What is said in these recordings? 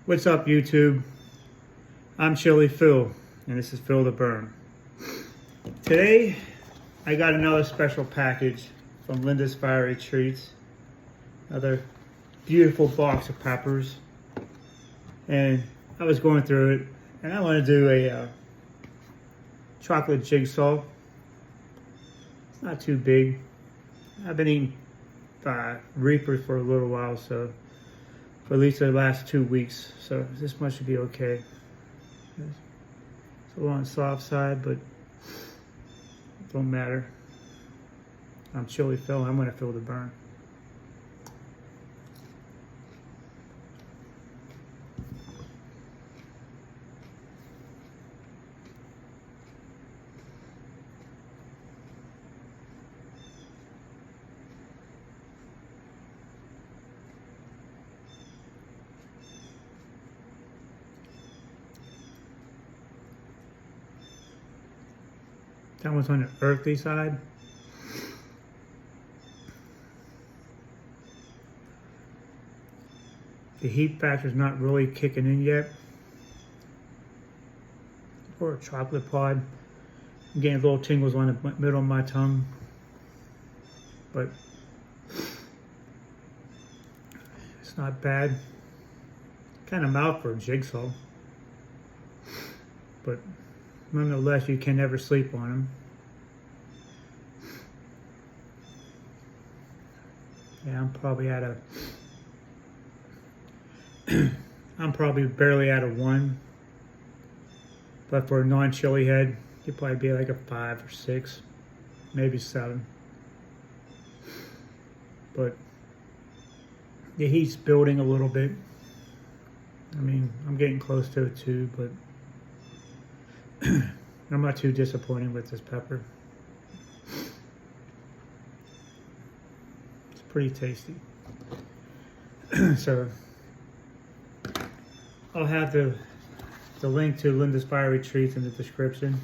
What's up, YouTube? I'm Chili Phil, and this is Phil the Burn. Today, I got another special package from Linda's Fiery Treats. Another beautiful box of peppers. And I was going through it, and I want to do a chocolate jigsaw. It's not too big. I've been eating Reapers for a little while, so for at least the last 2 weeks, so this much should be okay. It's a little on the soft side, but it don't matter. I'm Chili Phil. I'm gonna feel the burn. That one's on the earthy side. The heat factor's not really kicking in yet. For a chocolate pod, I'm getting little tingles on the middle of my tongue. But it's not bad. Kind of mild for a jigsaw. But nonetheless, you can never sleep on them. Yeah, I'm probably at a I'm probably barely at a 1. But for a non-chili head, you'd probably be like a 5 or 6, maybe 7. But the heat's building a little bit. I mean, I'm getting close to a 2, but I'm not too disappointed with this pepper. It's pretty tasty. So I'll have the link to Linda's Fiery Treats in the description,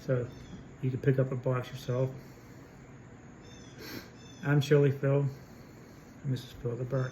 so you can pick up a box yourself. I'm Chili Phil, and this is Phil the Burn.